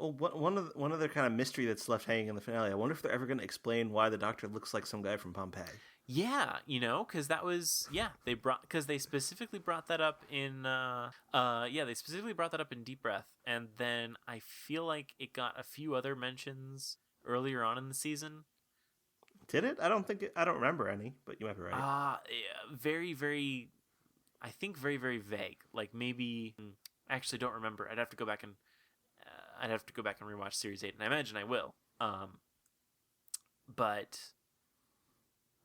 Well, one other kind of mystery that's left hanging in the finale. I wonder if they're ever going to explain why the Doctor looks like some guy from Pompeii. Yeah, because that was they specifically brought that up in they specifically brought that up in Deep Breath, and then I feel like it got a few other mentions earlier on in the season. Did it? I don't remember any, but you might be right. Very, very, I think very, very vague. Like maybe I actually don't remember. I'd have to go back and rewatch Series 8, and I imagine I will. But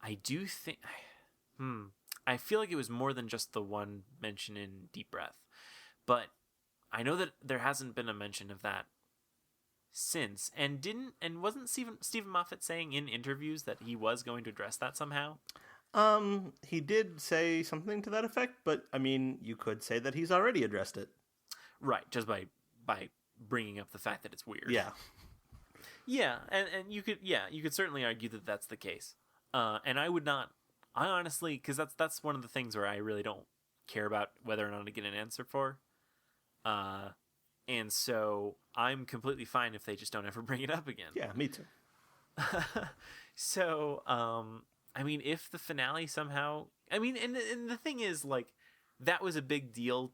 I do think I feel like it was more than just the one mention in Deep Breath. But I know that there hasn't been a mention of that since, and wasn't Stephen Moffat saying in interviews that he was going to address that somehow? He did say something to that effect, but I mean, you could say that he's already addressed it. Right, just by bringing up the fact that it's weird. Yeah. Yeah, and you could certainly argue that that's the case. And I honestly, because that's one of the things where I really don't care about whether or not to get an answer for. And so I'm completely fine if they just don't ever bring it up again. Yeah, me too. So, I mean, if the finale somehow, I mean, and the thing is, like, that was a big deal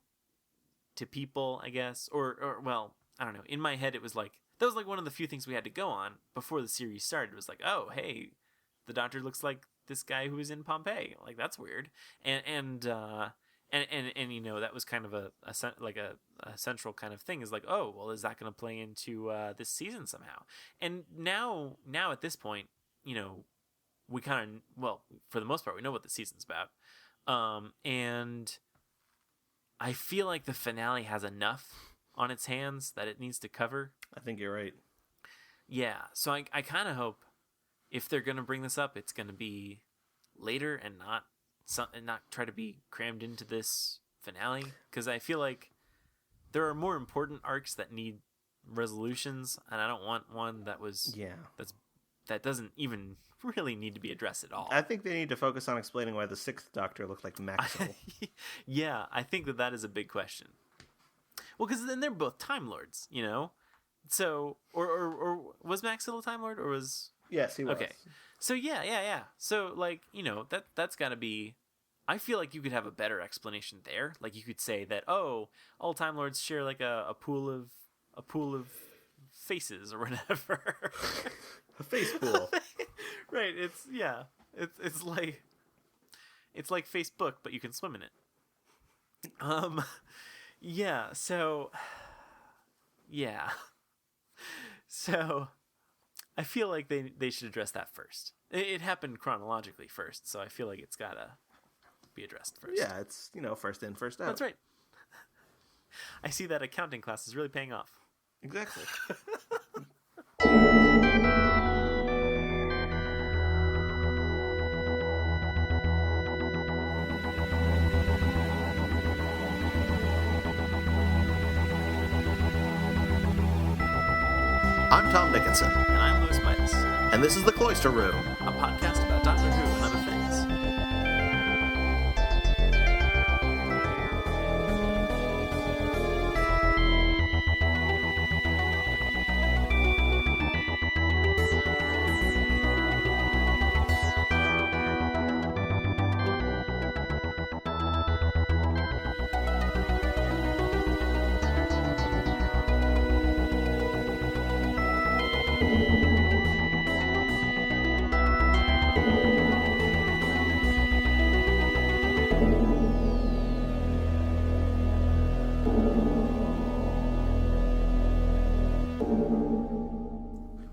to people, I guess, or well, I don't know. In my head, it was like, that was like one of the few things we had to go on before the series started. It was like, oh, hey, the Doctor looks like this guy who was in Pompeii. Like, that's weird. And that was kind of a central kind of thing, is like, oh, well, is that going to play into this season somehow? And now at this point, we kind of, well, for the most part, we know what the season's about. And I feel like the finale has enough on its hands that it needs to cover. I think you're right. Yeah, so I kind of hope if they're going to bring this up, it's going to be later and not try to be crammed into this finale, because I feel like there are more important arcs that need resolutions, and I don't want one that doesn't even really need to be addressed at all. I think they need to focus on explaining why the Sixth Doctor looked like Maxwell. Yeah, I think that is a big question. Well, because then they're both Time Lords, So, or was Maxwell a Time Lord, or was... Yes, he was. Okay. So, yeah. So, like, that's got to be... I feel like you could have a better explanation there. Like, you could say that, oh, all Time Lords share, like, a pool of faces or whatever. A face pool. Right, it's like Facebook, but you can swim in it. Yeah, so I feel like they should address that first. It happened chronologically first, so I feel like it's gotta be addressed first. Yeah, it's, first in, first out. That's right. I see that accounting class is really paying off. Exactly. I'm Tom Dickinson. And I'm Louis Midas. And this is The Cloister Room, a podcast about Doctor Who and other things.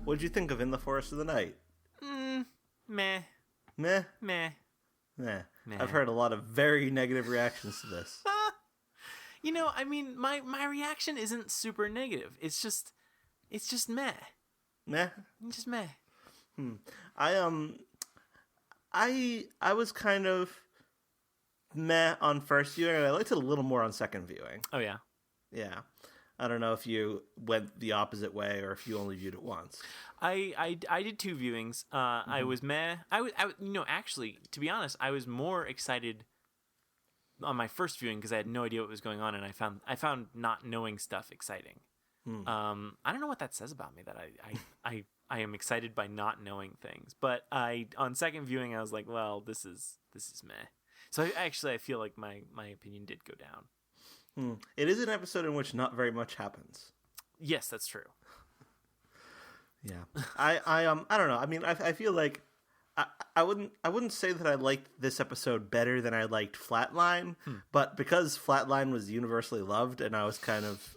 What did you think of In the Forest of the Night? Meh. Meh? Meh. Meh. Meh. I've heard a lot of very negative reactions to this. I mean, my reaction isn't super negative. It's just meh. Meh? Just meh. I was kind of meh on first viewing, and I liked it a little more on second viewing. Oh, yeah? Yeah. I don't know if you went the opposite way or if you only viewed it once. I did two viewings. I was meh. Actually, to be honest, I was more excited on my first viewing because I had no idea what was going on, and I found not knowing stuff exciting. I don't know what that says about me that I am excited by not knowing things. But on second viewing, I was like, well, this is meh. So I feel like my opinion did go down. It is an episode in which not very much happens. Yes, that's true. Yeah, I don't know. I mean, I feel like I wouldn't say that I liked this episode better than I liked Flatline, but because Flatline was universally loved and I was kind of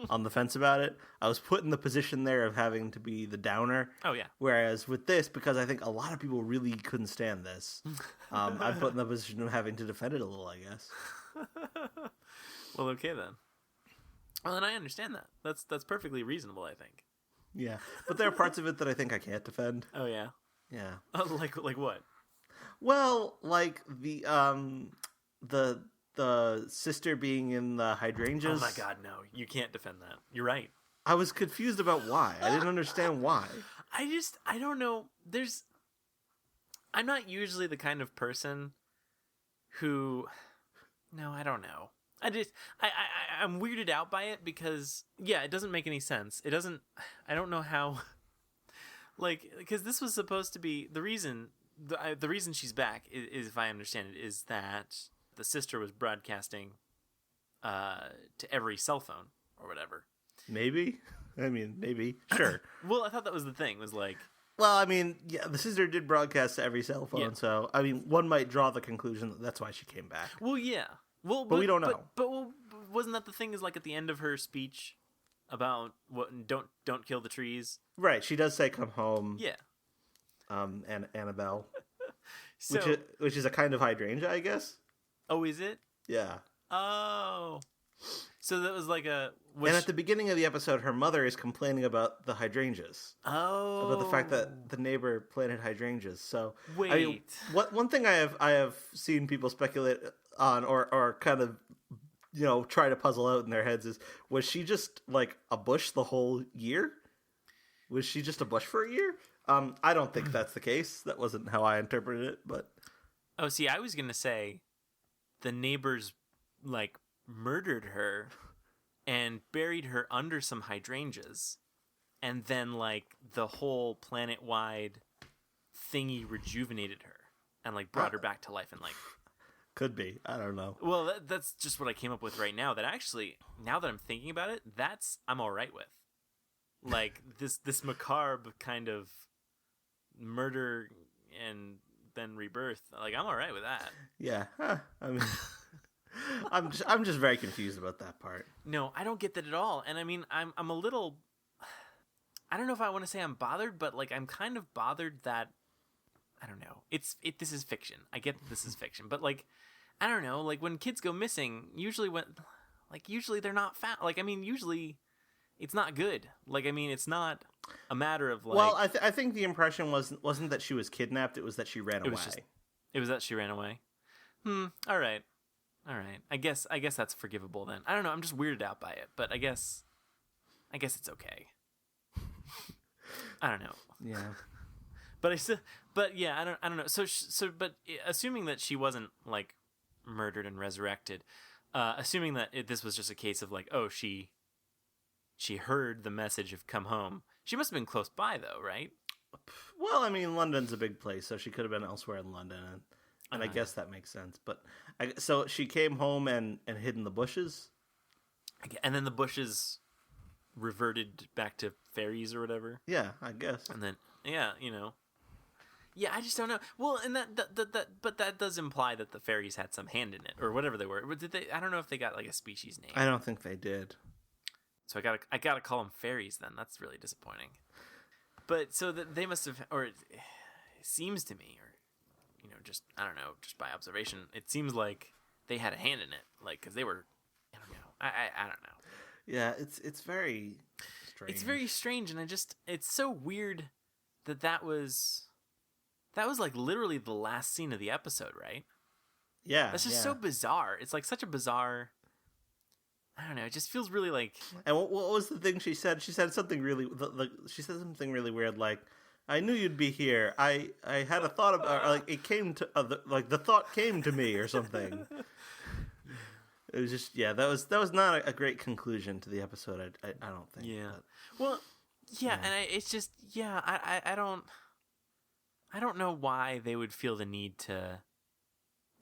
on the fence about it, I was put in the position there of having to be the downer. Oh yeah. Whereas with this, because I think a lot of people really couldn't stand this, I'm put in the position of having to defend it a little, I guess. Well, okay then. Well, then I understand that. That's perfectly reasonable, I think. Yeah, but there are parts of it that I think I can't defend. Oh yeah. Yeah. Like what? Well, like the sister being in the hydrangeas. Oh my god, no. You can't defend that. You're right. I was confused about why. I didn't understand why. I don't know. I'm not usually the kind of person who, no, I don't know. I'm weirded out by it because, yeah, it doesn't make any sense. I don't know how, like, because this was supposed to be, the reason she's back is, if I understand it, is that the sister was broadcasting to every cell phone or whatever. Maybe. I mean, maybe. Sure. Well, I thought that was the thing, was like... Well, I mean, yeah, the sister did broadcast to every cell phone, Yeah. So, I mean, one might draw the conclusion that that's why she came back. Well, yeah. Well, but we don't know. But wasn't that the thing? Is like at the end of her speech about what don't kill the trees? Right. She does say "come home." Yeah. And Annabelle, So, which is a kind of hydrangea, I guess. oh, is it? Yeah. Oh. So that was like a. And at the beginning of the episode, her mother is complaining about the hydrangeas. Oh. About the fact that the neighbor planted hydrangeas. So Wait. I mean, one thing I have seen people speculate on or kind of, you know, try to puzzle out in their heads is, was she just like a bush the whole year? Was she just a bush for a year? I don't think that's the case. That wasn't how I interpreted it, but Oh, see, I was gonna say, the neighbors like murdered her and buried her under some hydrangeas, and then like the whole planet-wide thingy rejuvenated her and like brought her back to life and like. could be. I don't know. Well, that's just what I came up with right now. That actually, now that I'm thinking about it, I'm all right with. Like this macabre kind of murder and then rebirth. Like, I'm all right with that. Yeah. I mean, I'm just very confused about that part. No, I don't get that at all. And I mean, I'm a little. I don't know if I want to say I'm bothered, but like I'm kind of bothered that. I don't know. This is fiction. I get that this is fiction, but like, I don't know. Like when kids go missing, usually they're not found. Like, I mean, usually it's not good. Like, I mean, it's not a matter of like. Well, I think the impression wasn't that she was kidnapped. It was that she ran away. It was that she ran away. All right. I guess that's forgivable then. I don't know. I'm just weirded out by it, but I guess it's okay. I don't know. Yeah. But yeah, I don't know. But assuming that she wasn't like murdered and resurrected, assuming that this was just a case of like, oh, she heard the message of come home. She must have been close by though, right? Well, I mean, London's a big place, so she could have been elsewhere in London, and I guess that makes sense. But so she came home and hid in the bushes, and then the bushes reverted back to fairies or whatever. Yeah, I guess. And then yeah, you know. Yeah, I just don't know. Well, and but that does imply that the fairies had some hand in it, or whatever they were. Did they? I don't know if they got like a species name. I don't think they did. So I gotta call them fairies then. That's really disappointing. But so that they must have, or it seems to me, or you know, just I don't know, just by observation, it seems like they had a hand in it, like because they were, I don't know, I don't know. Yeah, it's very strange. It's very strange, and it's so weird that was like literally the last scene of the episode, right? Yeah, that's just so bizarre. It's like such a bizarre. I don't know. It just feels really like. And what was the thing she said? She said something really. She said something really weird, like, "I knew you'd be here. I had a thought about, like, it came to, like, the thought came to me, or something." It was just, yeah, that was not a great conclusion to the episode. I don't think. Yeah. But, Well, yeah, and it's just, yeah, I don't know why they would feel the need to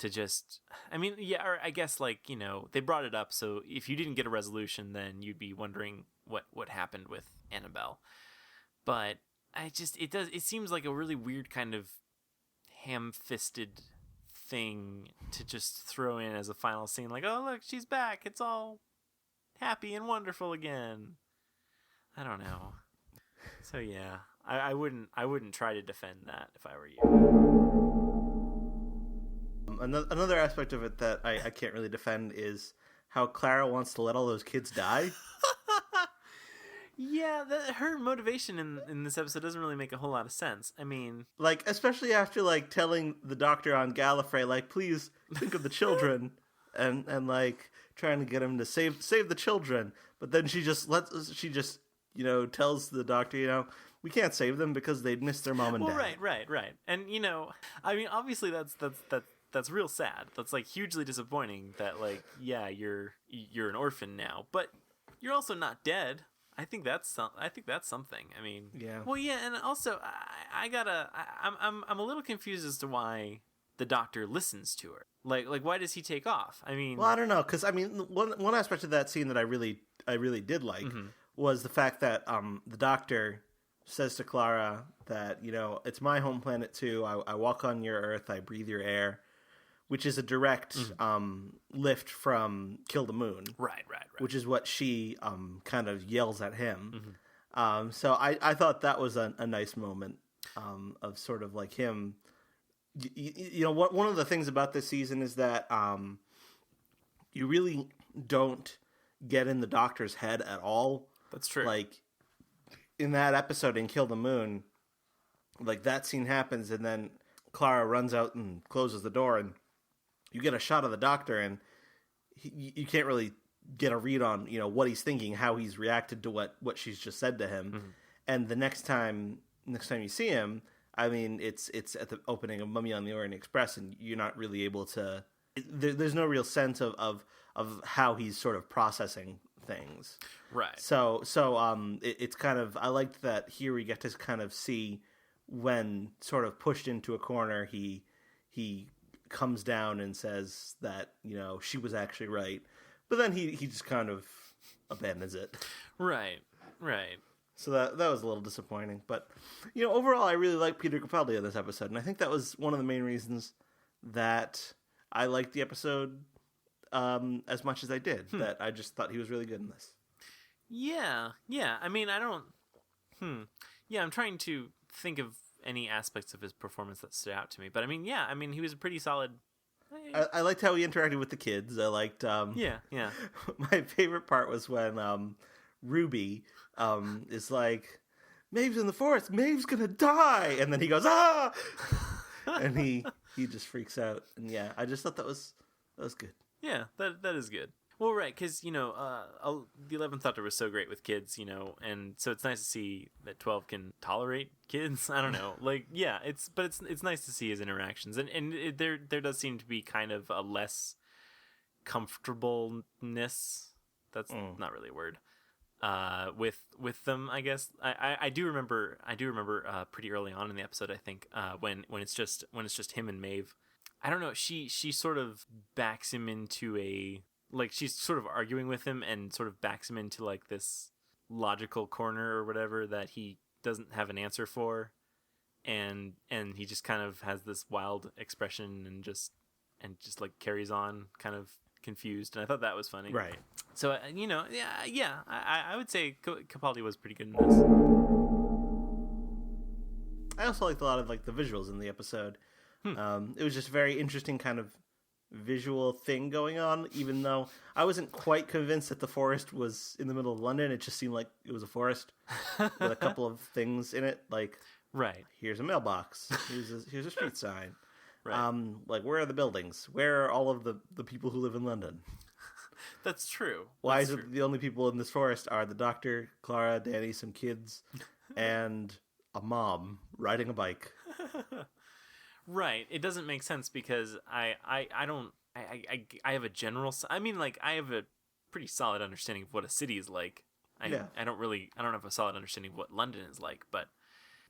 just, I mean, yeah, or I guess, like, you know, they brought it up, so if you didn't get a resolution, then you'd be wondering what happened with Annabelle. But it seems like a really weird kind of ham-fisted thing to just throw in as a final scene, like, oh, look, she's back, it's all happy and wonderful again. I don't know. So yeah, I wouldn't try to defend that if I were you. Another aspect of it that I can't really defend is how Clara wants to let all those kids die. Yeah, her motivation in this episode doesn't really make a whole lot of sense. I mean, like, especially after, like, telling the doctor on Gallifrey, like, please think of the children, and like trying to get him to save the children, but then she just you know, tells the doctor, you know, we can't save them because they'd miss their mom and dad. Right. And, you know, I mean, obviously that's real sad. That's, like, hugely disappointing that, like, yeah, you're an orphan now, but you're also not dead. I think that's something. I mean, yeah. Well, yeah, and also I'm a little confused as to why the doctor listens to her. Like why does he take off? I mean, well, I don't know, because I mean, one aspect of that scene that I really did like was the fact that the doctor says to Clara that, you know, it's my home planet too. I walk on your Earth. I breathe your air, which is a direct lift from Kill the Moon. Right. Which is what she kind of yells at him. So I thought that was a nice moment of sort of like him. You know, one of the things about this season is that you really don't get in the Doctor's head at all. That's true. Like, in that episode in Kill the Moon, like, that scene happens and then Clara runs out and closes the door and you get a shot of the Doctor and you can't really get a read on, you know, what he's thinking, how he's reacted to what she's just said to him. And the next time you see him, I mean, it's at the opening of Mummy on the Orient Express, and you're not really able to. There's no real sense of how he's sort of processing things. Right. So it's kind of, I liked that here we get to kind of see when sort of pushed into a corner, he comes down and says that, you know, she was actually right, but then he just kind of abandons it. Right. So that was a little disappointing, but, you know, overall I really like Peter Capaldi in this episode, and I think that was one of the main reasons that I liked the episode as much as I did. That I just thought he was really good in this. Yeah. I mean, I don't. Yeah, I'm trying to think of any aspects of his performance that stood out to me, but I mean, yeah, I mean, he was a pretty solid. I liked how he interacted with the kids. I liked. Yeah. My favorite part was when Ruby is like, Maeve's in the forest, Maeve's gonna die, and then he goes, ah, and he just freaks out, and yeah, I just thought that was good. Yeah, that is good. Well, right, because, you know, the 11th Doctor was so great with kids, you know, and so it's nice to see that 12 can tolerate kids. I don't know, like, yeah, it's nice to see his interactions, and there does seem to be kind of a less comfortableness. That's not really a word. With them, I guess. I do remember pretty early on in the episode, I think, when it's just him and Maeve. I don't know, she sort of backs him into a, like, she's sort of arguing with him and sort of backs him into, like, this logical corner or whatever that he doesn't have an answer for, and he just kind of has this wild expression and just like carries on, kind of confused, and I thought that was funny. Right. So, you know, yeah, I would say Capaldi was pretty good in this. I also liked a lot of, like, the visuals in the episode. It was just a very interesting kind of visual thing going on, even though I wasn't quite convinced that the forest was in the middle of London. It just seemed like it was a forest with a couple of things in it, like, right, here's a mailbox, here's a street sign. Right. Like, where are the buildings? Where are all of the people who live in London? That's true. Why is it the only people in this forest are the Doctor, Clara, Danny, some kids, and a mom riding a bike? Right. It doesn't make sense because I I have a general. I mean, like I have a pretty solid understanding of what a city is like. I don't have a solid understanding of what London is like, but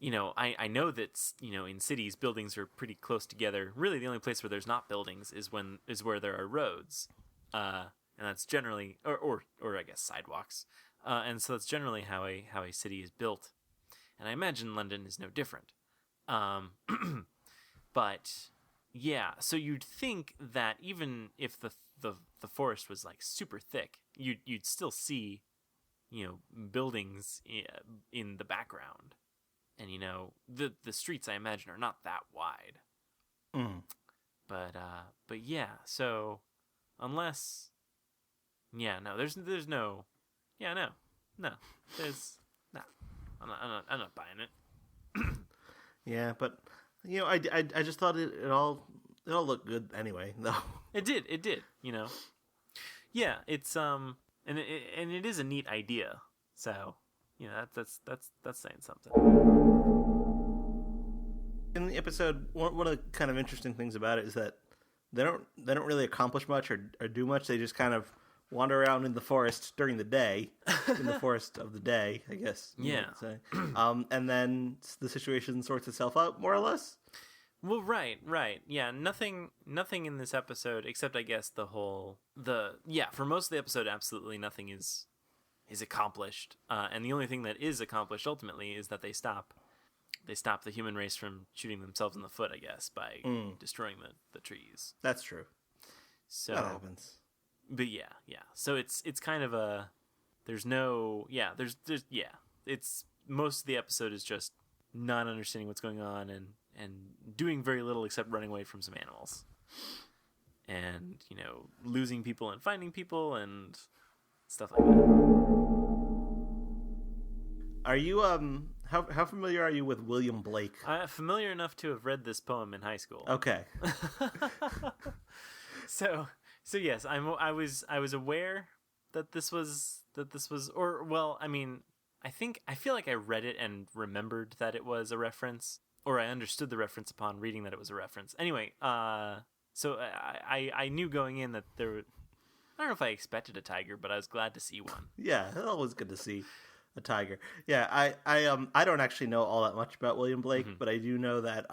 I know that in cities buildings are pretty close together. Really, the only place where there's not buildings is where there are roads, and that's generally or I guess sidewalks, and so that's generally how a city is built. And I imagine London is no different. But yeah, so you'd think that even if the forest was like super thick, you'd still see buildings in the background, and the streets I imagine are not that wide. But yeah, so unless there's no there's no I'm not buying it. Yeah, but I just thought it all looked good anyway, though. It did. Yeah, it's and it is a neat idea. So that's saying something. In the episode, one of the kind of interesting things about it is that they don't really accomplish much or do much. They just kind of wander around in the forest during the day, in the forest of the day, I guess. Yeah. Say. And then the situation sorts itself out more or less. Well, right. Yeah, nothing in this episode except I guess for most of the episode, absolutely nothing is accomplished. And the only thing that is accomplished ultimately is that they stop the human race from shooting themselves in the foot, I guess, by destroying the trees. That's true. So that happens. But yeah. So it's kind of it's most of the episode is just not understanding what's going on and doing very little except running away from some animals. And, losing people and finding people and stuff like that. Are you how familiar are you with William Blake? I'm familiar enough to have read this poem in high school. Okay. So yes, I was aware that this was I feel like I read it and remembered that it was a reference, or I understood the reference upon reading that it was a reference. Anyway, so I knew going in that I don't know if I expected a tiger, but I was glad to see one. Yeah, it's always good to see a tiger. Yeah, I don't actually know all that much about William Blake, but I do know that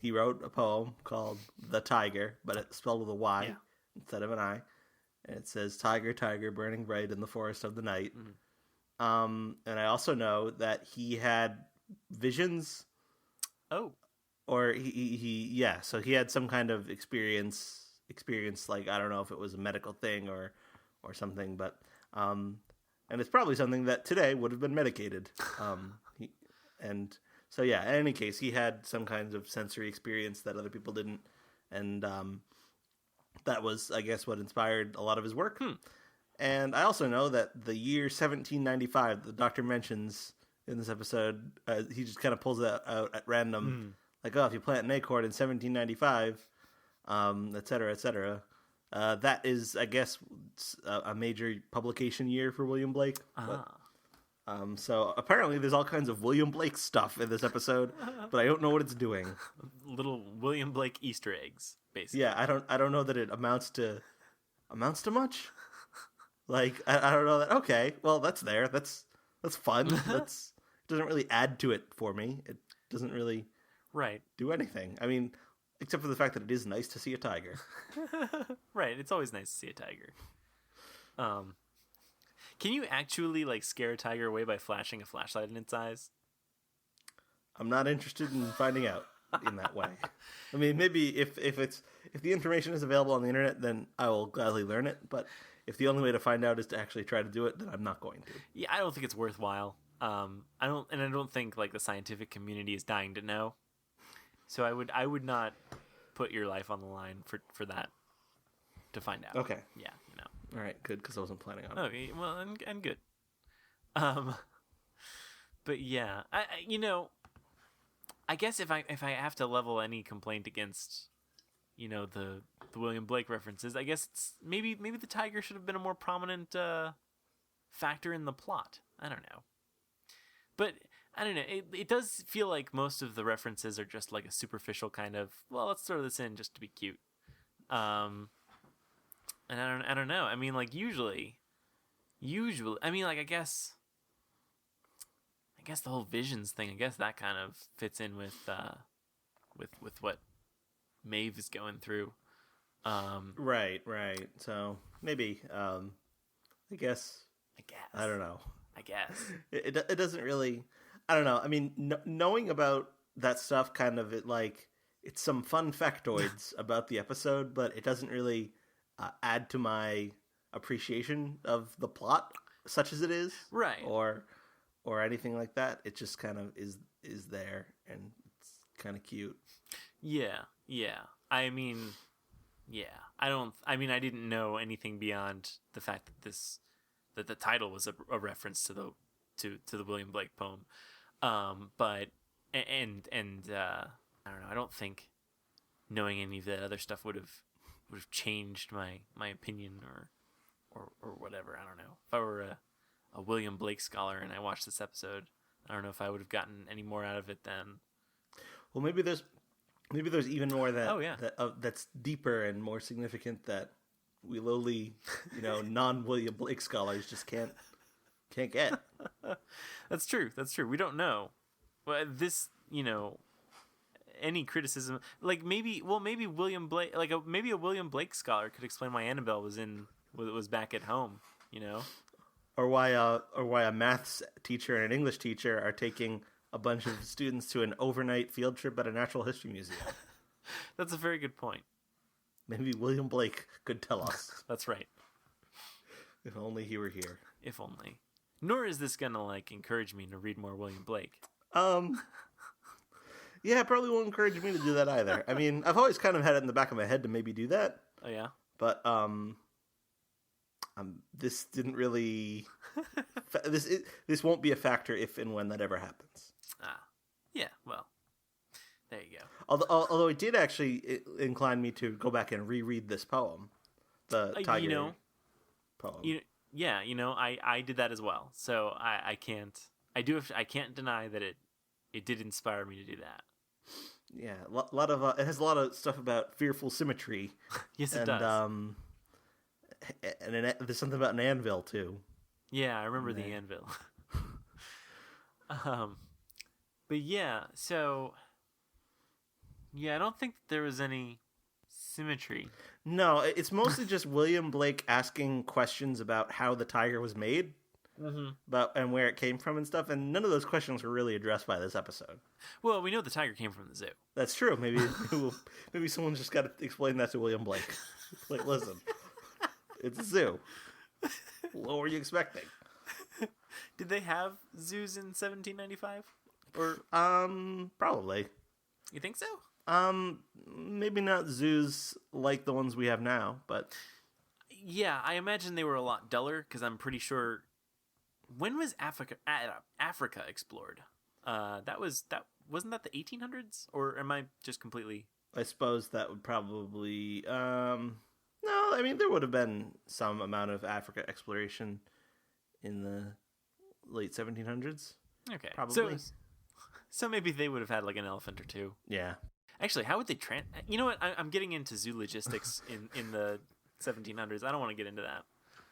he wrote a poem called The Tiger, but it's spelled with a Y instead of an I. And it says, "Tiger, tiger, burning bright in the forest of the night." And I also know that he had visions. Oh. Or so he had some kind of experience, like, I don't know if it was a medical thing or something, but, and it's probably something that today would have been medicated. And so, yeah, in any case, he had some kinds of sensory experience that other people didn't. And, that was, I guess, what inspired a lot of his work. And I also know that the year 1795, the doctor mentions in this episode, he just kind of pulls that out at random. Like, if you plant an acorn in 1795, et cetera, et cetera. That is, I guess, a major publication year for William Blake. So apparently there's all kinds of William Blake stuff in this episode, but I don't know what it's doing. Little William Blake Easter eggs, basically. Yeah, I don't know that it amounts to much. Like, I don't know that. Okay, well, that's there. That's fun. It doesn't really add to it for me. It doesn't really do anything. I mean, except for the fact that it is nice to see a tiger. Right, it's always nice to see a tiger. Can you actually scare a tiger away by flashing a flashlight in its eyes? I'm not interested in finding out in that way. I mean, maybe if the information is available on the internet, then I will gladly learn it. But if the only way to find out is to actually try to do it, then I'm not going to. Yeah, I don't think it's worthwhile. I don't think the scientific community is dying to know. So I would not put your life on the line for that to find out. Okay. Yeah, All right, good, because I wasn't planning on it. Okay, well, and good. But yeah, I guess if I have to level any complaint against, the William Blake references, I guess it's maybe the tiger should have been a more prominent factor in the plot. I don't know. But I don't know. It does feel like most of the references are just like a superficial kind of, well, let's throw this in just to be cute. And I don't know. I mean, like usually, I mean, like I guess the whole visions thing. I guess that kind of fits in with what Maeve is going through. Right. So maybe, I guess. I don't know. I guess it doesn't really. I don't know. I mean, knowing about that stuff, kind of it's some fun factoids about the episode, but it doesn't really add to my appreciation of the plot, such as it is, right? Or anything like that. It just kind of is there, and it's kind of cute. Yeah. I mean, yeah. I mean, I didn't know anything beyond the fact that the title was a reference to the William Blake poem. But I don't know. I don't think knowing any of that other stuff would have changed my opinion or whatever. I don't know. If I were a William Blake scholar and I watched this episode, I don't know if I would have gotten any more out of it than. Well, maybe there's even more that's deeper and more significant that we lowly, non-William Blake scholars just can't get. That's true. We don't know. Well, this, any criticism, like maybe William Blake, maybe a William Blake scholar could explain why Annabelle was back at home, or why a maths teacher and an English teacher are taking a bunch of students to an overnight field trip at a natural history museum. That's a very good point. Maybe William Blake could tell us. That's right. If only he were here. If only. Nor is this gonna encourage me to read more William Blake. Yeah, it probably won't encourage me to do that either. I mean, I've always kind of had it in the back of my head to maybe do that. Oh yeah. But this didn't really. This won't be a factor if and when that ever happens. Yeah. Well, there you go. Although it did actually incline me to go back and reread this poem, the Tiger poem. I did that as well. So I can't deny that it did inspire me to do that. Yeah, lot of it has a lot of stuff about fearful symmetry. Yes, it does. And there's something about an anvil too. Yeah, I remember the anvil. But yeah, so I don't think there was any symmetry. No, it's mostly just William Blake asking questions about how the tiger was made, about and where it came from and stuff, and none of those questions were really addressed by this episode. Well, we know the tiger came from the zoo. That's true. Maybe someone's just got to explain that to William Blake. Like, listen, it's a zoo. What were you expecting? Did they have zoos in 1795? Or probably. You think so? Maybe not zoos like the ones we have now, but yeah, I imagine they were a lot duller because I'm pretty sure. When was Africa explored? Wasn't that the 1800s, or am I just completely? I suppose that would probably. No, I mean there would have been some amount of Africa exploration in the late 1700s. Okay, probably. So maybe they would have had an elephant or two. Yeah. Actually, how would they You know what? I'm getting into zoo logistics in the 1700s. I don't want to get into that.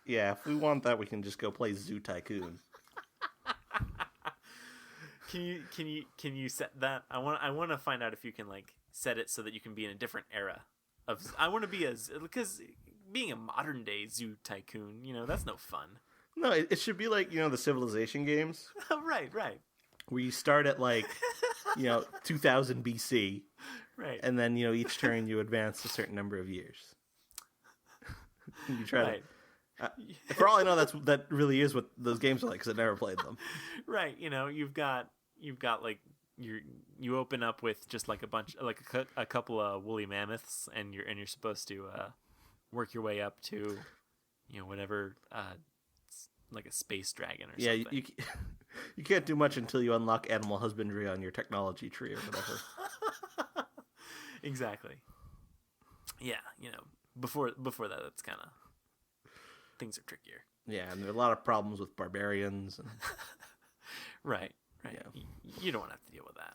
Yeah, if we want that, we can just go play Zoo Tycoon. Can you set that? I want to find out if you can set it so that you can be in a different era of. I want to be because being a modern day Zoo Tycoon, that's no fun. No, it should be like the Civilization games. Right. Where you start at 2000 BC. Right. And then, each turn you advance a certain number of years. You try to... for all I know, that really is what those games are like, because I never played them. Right. You've got you open up with just a couple of woolly mammoths, and you're supposed to work your way up to, whatever, like a space dragon or something. Yeah, you can't do much until you unlock animal husbandry on your technology tree or whatever. Exactly. Yeah, before that, that's kind of things are trickier. Yeah, and there are a lot of problems with barbarians. And... right. Yeah. You don't want to have to deal with that.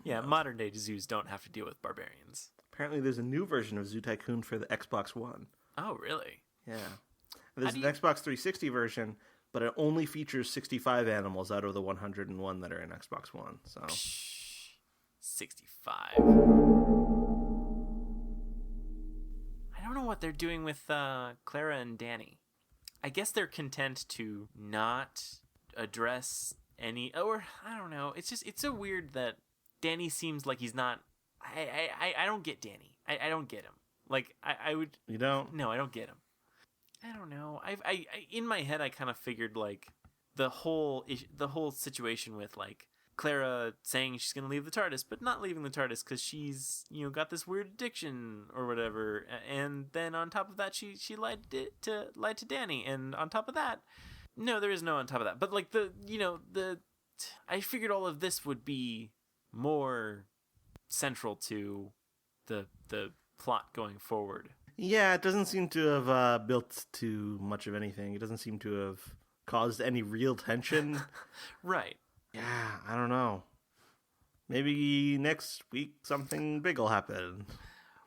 Yeah, no. Modern day zoos don't have to deal with barbarians. Apparently, there's a new version of Zoo Tycoon for the Xbox One. Oh, really? Yeah. There's an Xbox 360 version, but it only features 65 animals out of the 101 that are in Xbox One. So 65. I don't know what they're doing with Clara and Danny. I guess they're content to not address any, or I don't know. It's so weird that Danny seems like he's not. I don't get Danny. I don't get him. Like I would. You don't? No, I don't get him. I don't know. I in my head I kind of figured like the whole situation with like Clara saying she's gonna leave the TARDIS, but not leaving the TARDIS because she's got this weird addiction or whatever, and then on top of that she lied to Danny, and on top of that, no, there is no on top of that. But like I figured all of this would be more central to the plot going forward. Yeah, it doesn't seem to have built to much of anything. It doesn't seem to have caused any real tension. Right. Yeah, I don't know. Maybe next week something big will happen.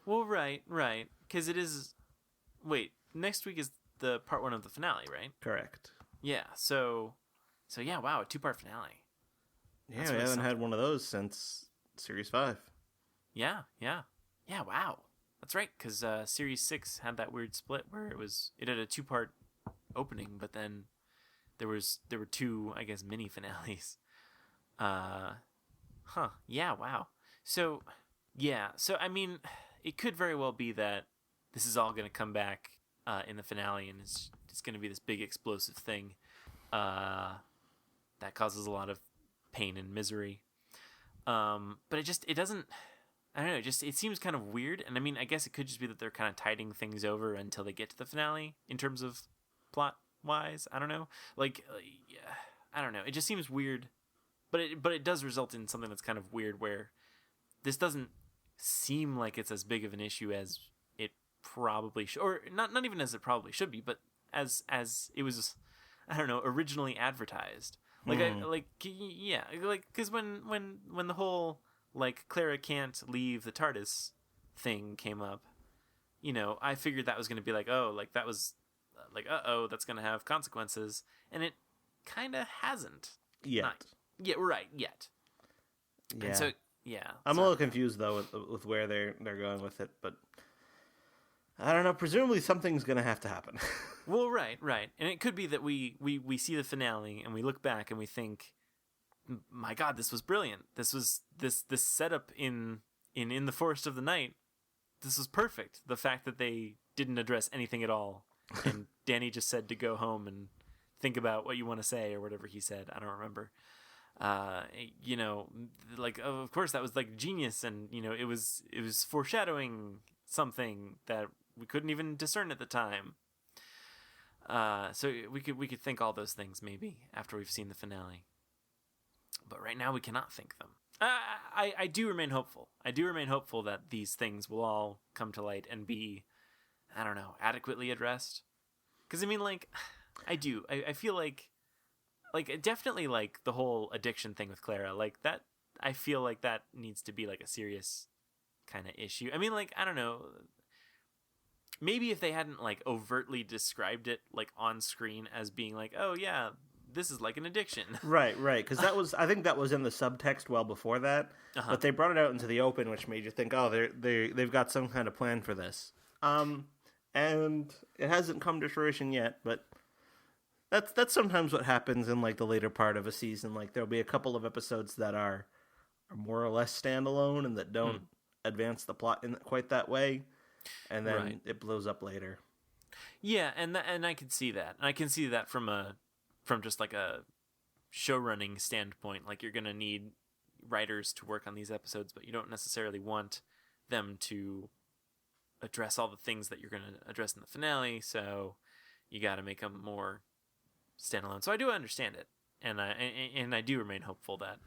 Well, right. Because it is... Wait, next week is the part 1 of the finale, right? Correct. Yeah, so yeah, wow, a 2-part finale. Yeah, we haven't had one of those since Series 5. Yeah, wow. That's right, because Series 6 had that weird split where it had a 2-part opening, but then there were 2, I guess, mini finales. Yeah, wow. So I mean, it could very well be that this is all going to come back in the finale, and it's going to be this big explosive thing that causes a lot of pain and misery. But it doesn't. I don't know. It seems kind of weird, and I mean, I guess it could just be that they're kind of tiding things over until they get to the finale in terms of plot wise. I don't know. Like, yeah, I don't know. It just seems weird, but it does result in something that's kind of weird, where this doesn't seem like it's as big of an issue as it probably should, or not even as it probably should be, but as it was, I don't know, originally advertised. Like because when the whole like Clara can't leave the TARDIS thing came up, I figured that was going to be like, oh, like that was like, that's going to have consequences, and it kind of hasn't yet. Yeah, right, yet. Yeah. And so yeah, I'm a little confused though with where they're going with it, but I don't know. Presumably something's going to have to happen. Well, right, and it could be that we see the finale and we look back and we think, my God, this was brilliant. This was this setup in the Forest of the Night. This was perfect. The fact that they didn't address anything at all, and Danny just said to go home and think about what you want to say or whatever he said. I don't remember. Like, of course that was like genius, and it was foreshadowing something that we couldn't even discern at the time. So we could think all those things maybe after we've seen the finale. But right now we cannot think them. I do remain hopeful. I do remain hopeful that these things will all come to light and be, I don't know, adequately addressed. Because I mean, like, I do. I feel like definitely like the whole addiction thing with Clara, like that. I feel like that needs to be like a serious kind of issue. I mean, like, I don't know. Maybe if they hadn't like overtly described it like on screen as being like, oh yeah, this is like an addiction. Right. Because I think that was in the subtext well before that. Uh-huh. But they brought it out into the open, which made you think, oh, they've got some kind of plan for this. And it hasn't come to fruition yet, but that's sometimes what happens in like the later part of a season. Like there'll be a couple of episodes that are more or less standalone and that don't advance the plot in quite that way, and then it blows up later. Yeah, and I can see that. I can see that from just like a show running standpoint. Like you're gonna need writers to work on these episodes, but you don't necessarily want them to address all the things that you're gonna address in the finale. So you got to make them more standalone. So I do understand it, and I do remain hopeful that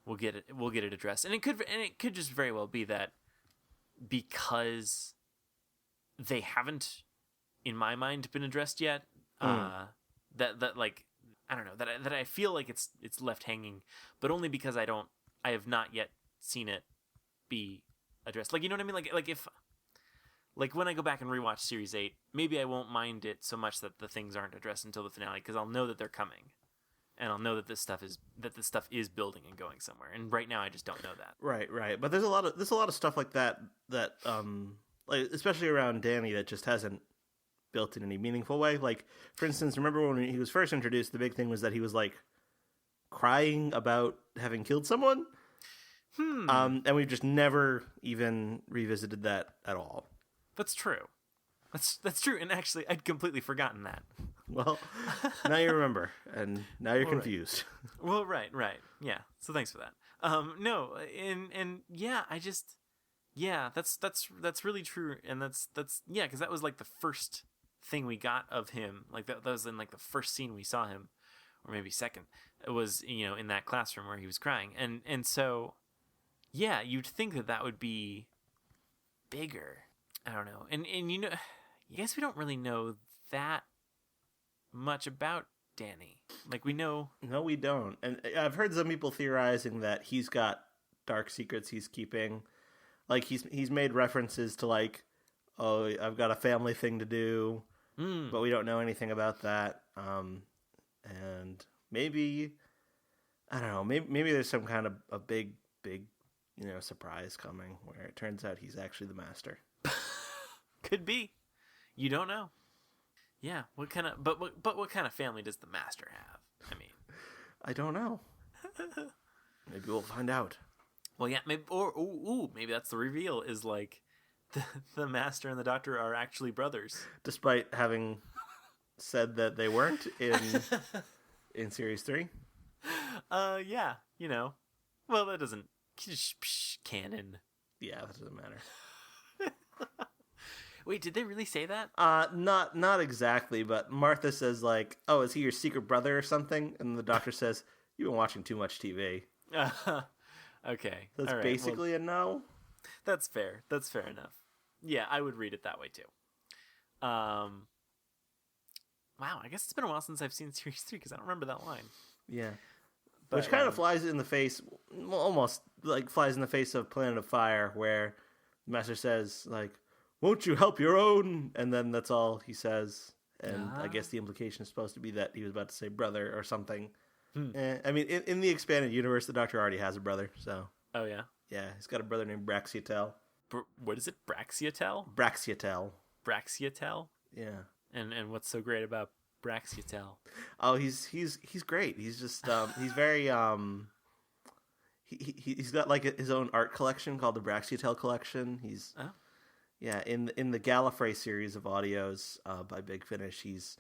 we'll get it addressed. And it could just very well be that because they haven't, in my mind, been addressed yet. That like, I don't know, that I feel like it's left hanging, but only because I have not yet seen it be addressed. Like, you know what I mean? Like if like when I go back and rewatch Series 8, maybe I won't mind it so much that the things aren't addressed until the finale, because I'll know that they're coming, and I'll know that this stuff is building and going somewhere. And right now, I just don't know that. Right. But there's a lot of stuff like that like especially around Danny that just hasn't built in any meaningful way. Like, for instance, remember when he was first introduced, the big thing was that he was like crying about having killed someone. And we've just never even revisited that at all. That's true. That's true. And actually, I'd completely forgotten that. Well, now you remember, and now you're confused. Right. Well, right. Yeah. So thanks for that. No, and yeah, that's really true, and that's yeah, because that was like the first thing we got of him. Like that was in like the first scene we saw him, or maybe second. It was, you know, in that classroom where he was crying, and so yeah, you'd think that would be bigger. I don't know, and you know, I guess we don't really know that much about Danny. Like, we know... No, we don't. And I've heard some people theorizing that he's got dark secrets he's keeping. Like, he's made references to, like, oh, I've got a family thing to do, but we don't know anything about that. And maybe, I don't know, maybe there's some kind of a big, you know, surprise coming where it turns out he's actually the master. Could be. You don't know. Yeah, what kind of but what kind of family does the master have? I mean, I don't know. Maybe we'll find out. Well, yeah, maybe maybe that's the reveal, is like the master and the doctor are actually brothers, despite having said that they weren't in series 3. Yeah, you know. Well, that doesn't canon. Yeah, that doesn't matter. Wait, did they really say that? Not exactly, but Martha says, like, oh, is he your secret brother or something? And the doctor says, you've been watching too much TV. Okay. That's right. basically a no? That's fair. That's fair enough. Yeah, I would read it that way, too. Wow, I guess it's been a while since I've seen Series 3, because I don't remember that line. Yeah. But, which kind of flies in the face, almost, like, flies in the face of Planet of Fire, where the Master says, like, won't you help your own? And then that's all he says. And I guess the implication is supposed to be that he was about to say brother or something. I mean, in the expanded universe, the Doctor already has a brother, so... Oh, yeah? Yeah, he's got a brother named Braxiatel. What is it? Braxiatel? Braxiatel. Braxiatel? Yeah. And what's so great about Braxiatel? Oh, he's great. He's just, he's very, he's got, like, his own art collection called the Braxiatel Collection. He's... Oh. Yeah, in the Gallifrey series of audios by Big Finish, he's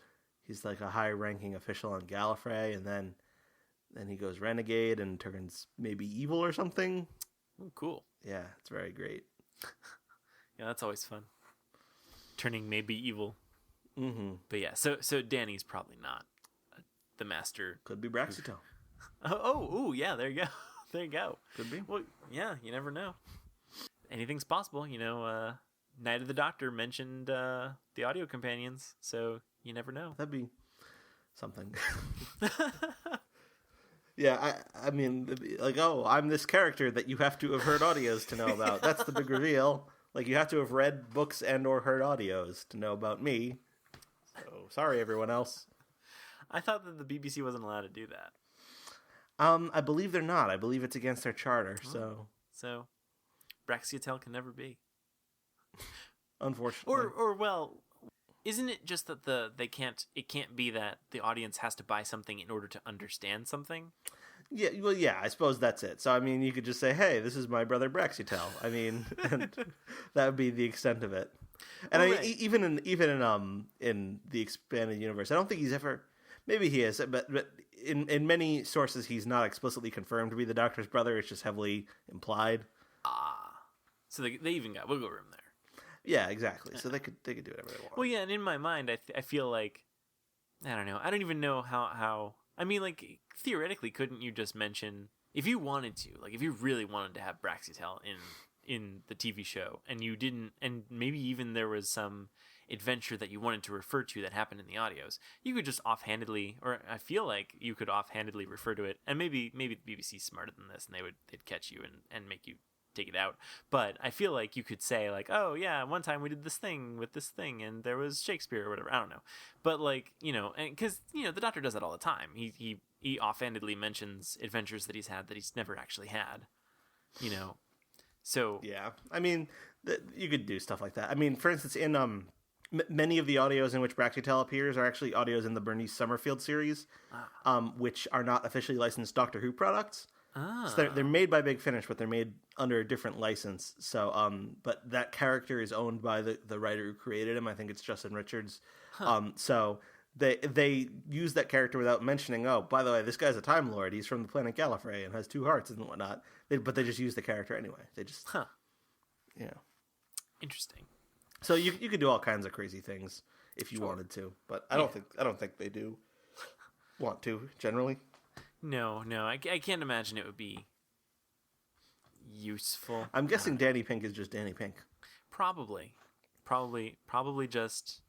like a high-ranking official on Gallifrey, and then he goes renegade and turns maybe evil or something. Oh, cool. Yeah, it's very great. Yeah, that's always fun. Turning maybe evil. Mm-hmm. But yeah, so Danny's probably not the master. Could be Braxiatel. Oh, yeah, there you go. There you go. Could be. Well, yeah, you never know. Anything's possible, you know. Night of the Doctor mentioned the audio companions, so you never know. That'd be something. Yeah, I mean, like, oh, I'm this character that you have to have heard audios to know about. That's the big reveal. Like, you have to have read books and or heard audios to know about me. So, sorry, everyone else. I thought that the BBC wasn't allowed to do that. I believe they're not. I believe it's against their charter, So, Braxiatel can never be. Unfortunately. Or well, isn't it just that it can't be that the audience has to buy something in order to understand something? Yeah, well, yeah, I suppose that's it. So, I mean, you could just say, hey, this is my brother Braxiatel. I mean, and that would be the extent of it. And well, I mean, even in the expanded universe, I don't think he's ever, maybe he is, but in many sources, he's not explicitly confirmed to be the Doctor's brother. It's just heavily implied. So they even got wiggle room there. Yeah, exactly. So they could do whatever they want. Well, yeah, and in my mind, I feel like, I don't know. I don't even know how. I mean, like, theoretically, couldn't you just mention, if you wanted to, like, if you really wanted to have Braxiatel in the TV show, and you didn't, and maybe even there was some adventure that you wanted to refer to that happened in the audios, you could just offhandedly, or I feel like you could offhandedly refer to it, and maybe the BBC's smarter than this, and they'd catch you and make you take it out. But I feel like you could say like, oh yeah, one time we did this thing with this thing, and there was Shakespeare or whatever. I don't know, but like and because the Doctor does that all the time. He offhandedly mentions adventures that he's had that he's never actually had. So yeah, I mean, you could do stuff like that. I mean, for instance, in many of the audios in which Brachytel appears are actually audios in the Bernice Summerfield series, which are not officially licensed Doctor Who products. So they're made by Big Finish, but they're made under a different license. So, but that character is owned by the writer who created him. I think it's Justin Richards. So they use that character without mentioning, oh, by the way, this guy's a Time Lord. He's from the planet Gallifrey and has 2 hearts and whatnot. But they just use the character anyway. They just, Interesting. So you could do all kinds of crazy things if you wanted to, but I don't think they do want to generally. No, I can't imagine it would be useful. I'm guessing Danny Pink is just Danny Pink. Probably just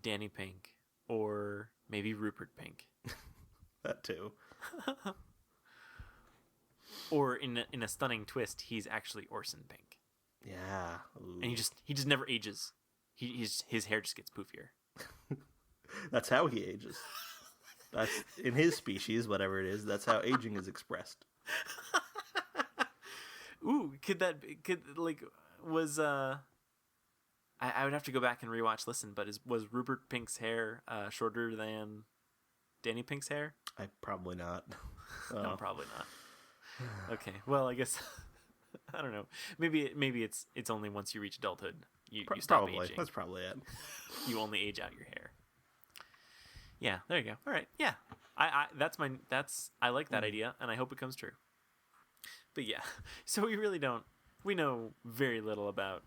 Danny Pink, or maybe Rupert Pink. That too. Or in a stunning twist, he's actually Orson Pink. Yeah. Ooh. And he just never ages. His hair just gets poofier. That's how he ages. That's in his species, whatever it is. That's how aging is expressed. Ooh, I would have to go back and rewatch Listen, but was Rupert Pink's hair shorter than Danny Pink's hair? Probably not. No, probably not. Okay, well, I guess I don't know. Maybe it's only once you reach adulthood you stop aging. That's probably it. You only age out your hair. Yeah, there you go. All right, yeah, I like that idea, and I hope it comes true. But yeah, so we know very little about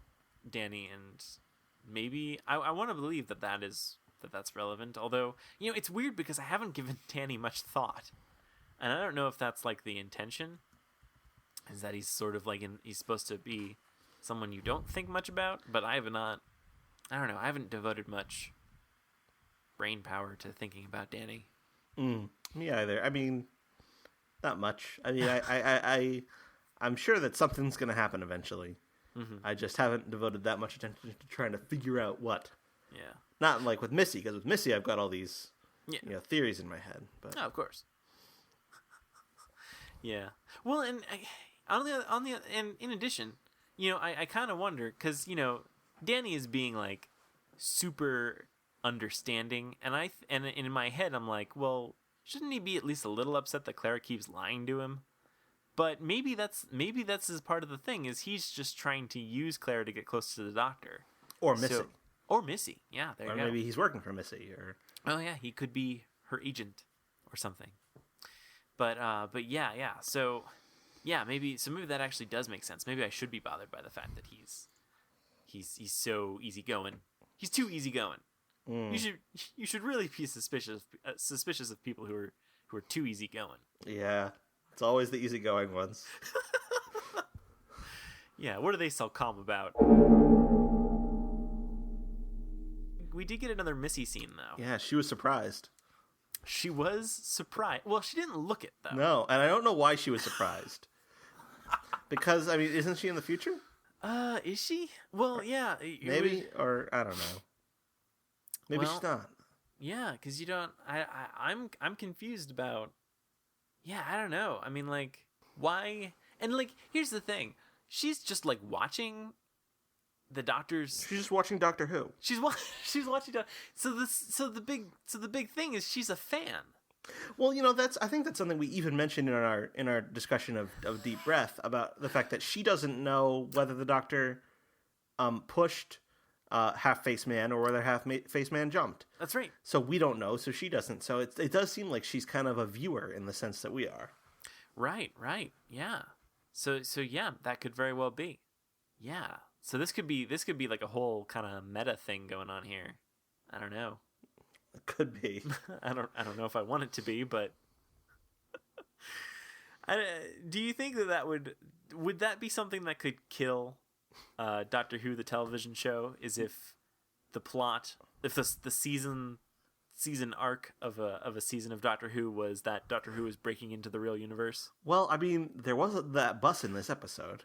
Danny, and maybe I want to believe that's relevant. Although it's weird because I haven't given Danny much thought, and I don't know if that's like the intention. Is that he's sort of like he's supposed to be someone you don't think much about, but I don't know. I haven't devoted much brain power to thinking about Danny. Me either. I mean, not much. I mean, I'm sure that something's going to happen eventually. Mm-hmm. I just haven't devoted that much attention to trying to figure out what. Yeah. Not like with Missy, because with Missy I've got all these theories in my head. But of course. Yeah. Well, and and in addition, I kind of wonder because Danny is being like super understanding, and in my head I'm like, well, shouldn't he be at least a little upset that Clara keeps lying to him? But maybe that's his part of the thing, is he's just trying to use Clara to get close to the Doctor. Or Missy. Or Missy, yeah, there you go. Or maybe he's working for Missy, or oh yeah, he could be her agent or something. But yeah. So yeah, maybe that actually does make sense. Maybe I should be bothered by the fact that he's so easygoing. He's too easygoing. You should really be suspicious of people who are too easygoing. Yeah, it's always the easygoing ones. Yeah, what are they so calm about? We did get another Missy scene though. Yeah, she was surprised. She was surprised. Well, she didn't look it though. No, and I don't know why she was surprised. Because I mean, isn't she in the future? Is she? Well, yeah. Maybe, or I don't know. Maybe she's not. Yeah, because you don't. I'm confused about. Yeah, I don't know. I mean, like, why? And like, here's the thing: she's just like watching the Doctor's. She's just watching Doctor Who. She's watching. So the big thing is she's a fan. Well, I think that's something we even mentioned in our discussion of Deep Breath, about the fact that she doesn't know whether the Doctor pushed Half-Face Man or whether Half-Face Man jumped. That's right. So we don't know, so she doesn't. So it does seem like she's kind of a viewer in the sense that we are. Right. Yeah. So yeah, that could very well be. Yeah. So this could be like a whole kind of meta thing going on here. I don't know. It could be. I don't know if I want it to be, but do you think that would that be something that could kill Doctor Who the television show? Is if the plot, if the season arc of a season of Doctor Who was that Doctor Who is breaking into the real universe? Well, I mean, there wasn't that bus in this episode.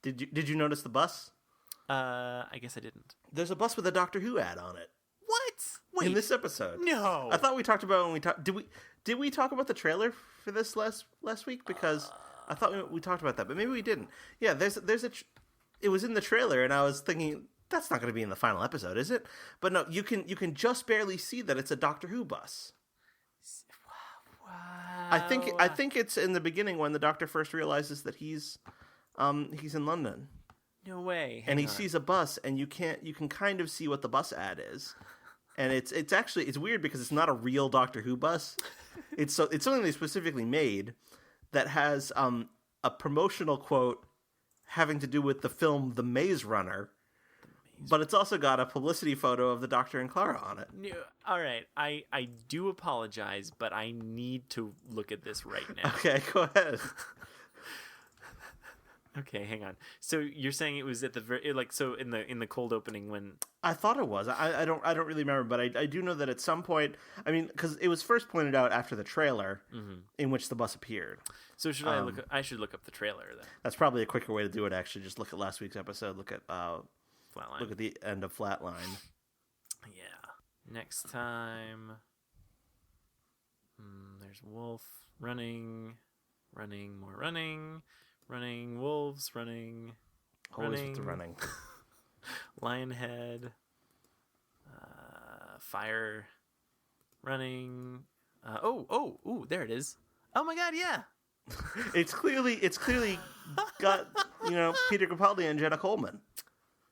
Did you notice the bus? I guess I didn't. There's a bus with a Doctor Who ad on it. What? Wait. In this episode. No. I thought we talked about when we talked. Did we talk about the trailer for this last week? Because I thought we talked about that, but maybe we didn't. Yeah, it was in the trailer, and I was thinking that's not going to be in the final episode, is it? But no, you can just barely see that it's a Doctor Who bus. Wow. I think it's in the beginning when the Doctor first realizes that he's in London. No way. And he sees a bus, and you can kind of see what the bus ad is. And it's weird because it's not a real Doctor Who bus. It's something they specifically made that has a promotional quote having to do with the film The Maze Runner. But it's also got a publicity photo of the Doctor and Clara on it. No, all right, I do apologize, but I need to look at this right now. Okay, go ahead. Okay, hang on. So you're saying it was at the very in the cold opening when I thought it was. I don't really remember, but I do know that at some point. I mean, because it was first pointed out after the trailer, in which the bus appeared. So should I look? I should look up the trailer then. That's probably a quicker way to do it. Actually, just look at last week's episode. Look at Flatline. Look at the end of Flatline. Yeah. Next time. There's wolf running, more running. Running wolves, running. Always with the running. Lionhead, fire, running. Oh, there it is. Oh my God, yeah. It's clearly got Peter Capaldi and Jenna Coleman.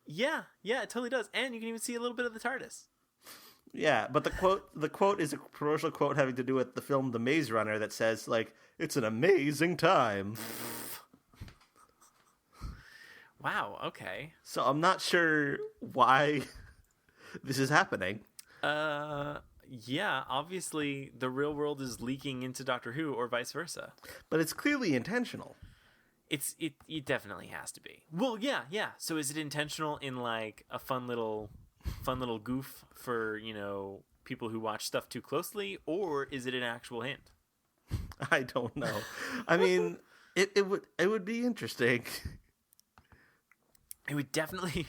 Yeah, it totally does, and you can even see a little bit of the TARDIS. Yeah, but the quote is a promotional quote having to do with the film The Maze Runner that says like it's an amazing time. Wow, okay. So I'm not sure why this is happening. Yeah, obviously the real world is leaking into Doctor Who or vice versa. But it's clearly intentional. It definitely has to be. Well, yeah. So is it intentional in like a fun little goof for, people who watch stuff too closely, or is it an actual hint? I don't know. I mean, it would be interesting. It would definitely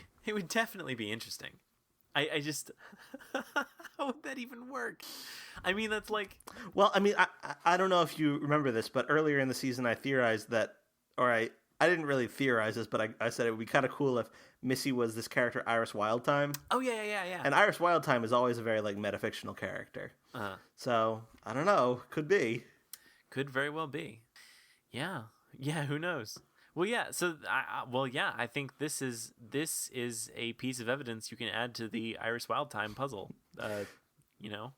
be interesting. I just how would that even work? I mean, that's like, well, I mean, I don't know if you remember this, but earlier in the season I theorized that, or I didn't really theorize this, but I said it would be kind of cool if Missy was this character Iris Wildtime. Oh yeah. And Iris Wildtime is always a very like metafictional character. So I don't know, could very well be. Yeah, who knows? Well, yeah. So, I think this is a piece of evidence you can add to the Iris Wildtime puzzle. Yeah.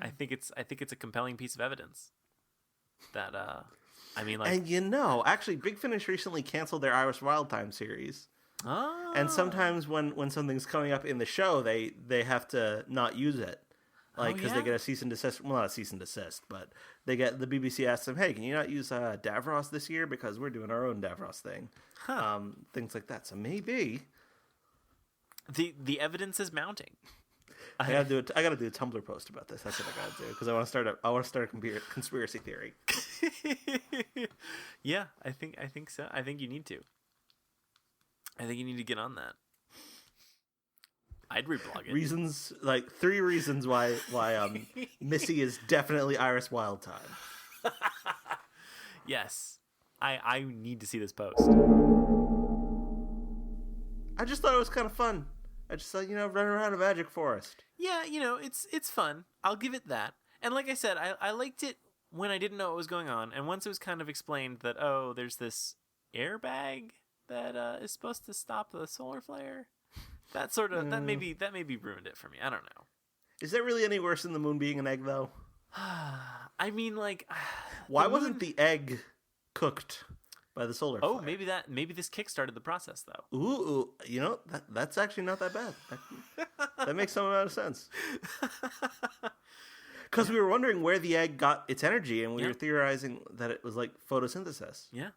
I think it's a compelling piece of evidence. That I mean, like, and actually, Big Finish recently canceled their Iris Wildtime series. Oh. And sometimes when something's coming up in the show, they have to not use it. Like, because they get a cease and desist. Well, not a cease and desist, but the BBC asks them, hey, can you not use Davros this year? Because we're doing our own Davros thing. Huh. Things like that. So maybe. The evidence is mounting. I gotta do a Tumblr post about this. That's what I gotta do. Because I want to start a conspiracy theory. Yeah, I think so. I think you need to. I think you need to get on that. I'd reblog it. Reasons, like 3 reasons why Missy is definitely Iris Wildtime. Yes. I need to see this post. I just thought it was kind of fun. I just thought, run around a magic forest. Yeah, it's fun. I'll give it that. And like I said, I liked it when I didn't know what was going on. And once it was kind of explained that, there's this airbag that is supposed to stop the solar flare. That sort of that maybe ruined it for me. I don't know. Is that really any worse than the moon being an egg, though? I mean, like, why wasn't the egg cooked by the solar flare? Oh, maybe this kickstarted the process, though. Ooh, that's actually not that bad. That makes some amount of sense. Because we were wondering where the egg got its energy, and we were theorizing that it was like photosynthesis. Yeah,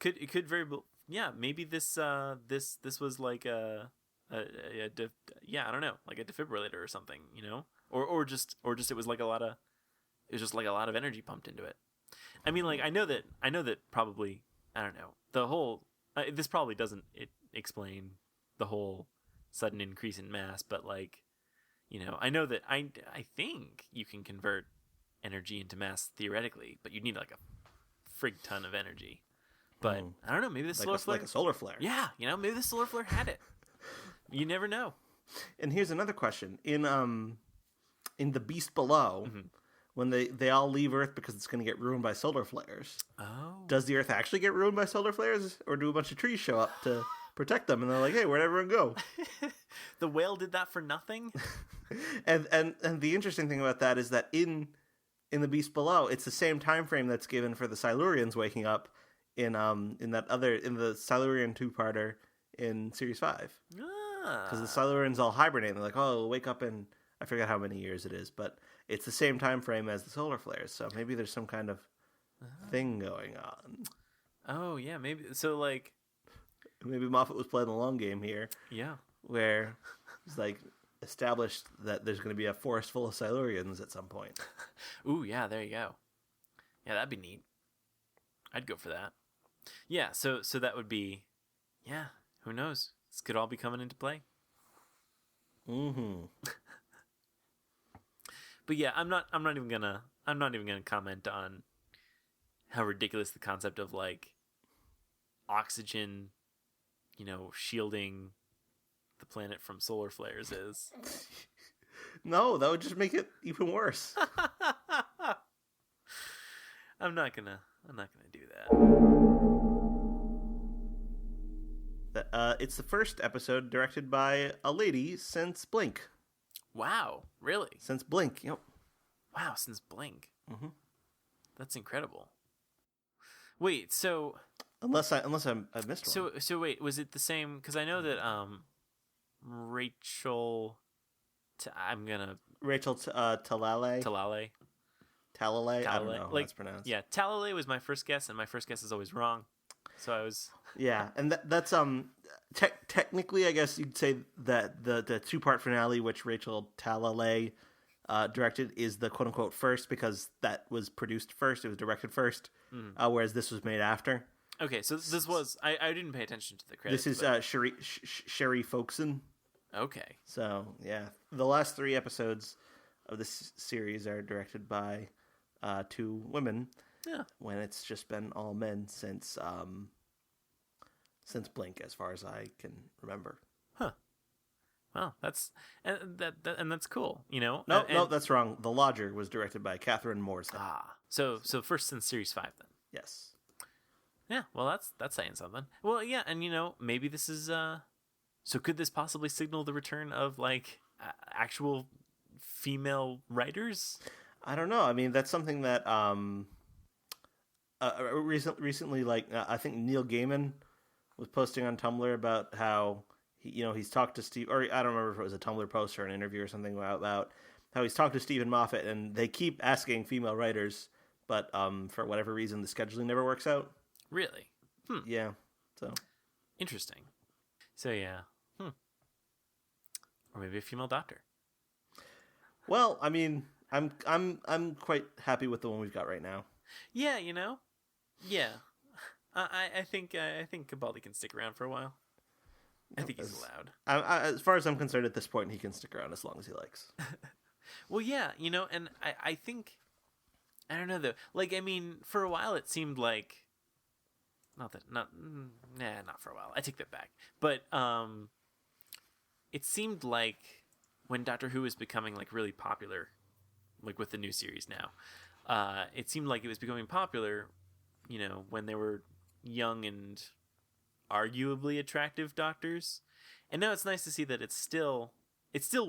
it could very well. Yeah, maybe this was like I don't know, like a defibrillator or something, or just it was like a lot of energy pumped into it. I mean, like I know that probably I don't know. The whole this probably doesn't explain the whole sudden increase in mass, but like, I know that I think you can convert energy into mass theoretically, but you need like a frig ton of energy. But I don't know, maybe the solar flare, like a solar flare. Yeah, maybe the solar flare had it. You never know. And here's another question: in the Beast Below, when they all leave Earth because it's going to get ruined by solar flares. Oh, does the Earth actually get ruined by solar flares, or do a bunch of trees show up to protect them? And they're like, "Hey, where'd everyone go?" The whale did that for nothing. and the interesting thing about that is that in the Beast Below, it's the same time frame that's given for the Silurians waking up in the Silurian two-parter in Series 5. Because the Silurians all hibernate. And they're like, oh, we'll wake up in, I forget how many years it is, but it's the same time frame as the solar flares. So maybe there's some kind of thing going on. Oh, yeah, maybe. So, like... Maybe Moffat was playing the long game here. Yeah. Where it's like established that there's going to be a forest full of Silurians at some point. Ooh, yeah, there you go. Yeah, that'd be neat. I'd go for that. Yeah, so that would be... Yeah, who knows? This could all be coming into play. Mm-hmm. But yeah, I'm not even gonna comment on how ridiculous the concept of like oxygen, shielding the planet from solar flares is. No, that would just make it even worse. I'm not gonna do that. It's the first episode directed by a lady since Blink. Wow, really? Since Blink, yep. Wow, since Blink. Mm-hmm. That's incredible. Wait, so unless I missed one. So wait, was it the same? Because I know that Rachel. Talalay. Talalay. I don't know how it's pronounced. Yeah, Talalay was my first guess, and my first guess is always wrong. So I was. Yeah, and that's technically, I guess you'd say that the two-part finale, which Rachel Talalay directed, is the quote-unquote first, because that was produced first, it was directed first, whereas this was made after. Okay, so this was... I didn't pay attention to the credits. This is Sherry Folkson. Okay. So, yeah. The last 3 episodes of this series are directed by 2 women. Yeah. When it's just been all men since Blink, as far as I can remember. Huh. Well, that's cool, No, that's wrong. The Lodger was directed by Catherine Morshead. So first since Series 5 then. Yes. Yeah, well that's saying something. Well, yeah, and maybe this is so could this possibly signal the return of like actual female writers? I don't know. I mean, that's something that recently, like I think Neil Gaiman was posting on Tumblr about how he's talked to Steve, or I don't remember if it was a Tumblr post or an interview or something about how he's talked to Stephen Moffat, and they keep asking female writers, but for whatever reason the scheduling never works out. Really? Yeah. So interesting. So yeah. Or maybe a female doctor. Well, I mean, I'm quite happy with the one we've got right now. Yeah, Yeah. I think Capaldi can stick around for a while. I think he's allowed. As far as I'm concerned, at this point, he can stick around as long as he likes. Well, yeah, and I think, I don't know though. Like, I mean, for a while it seemed like, not for a while. I take that back. But it seemed like when Doctor Who was becoming like really popular, like with the new series now, it seemed like it was becoming popular, when they were young and arguably attractive doctors. And now it's nice to see that it still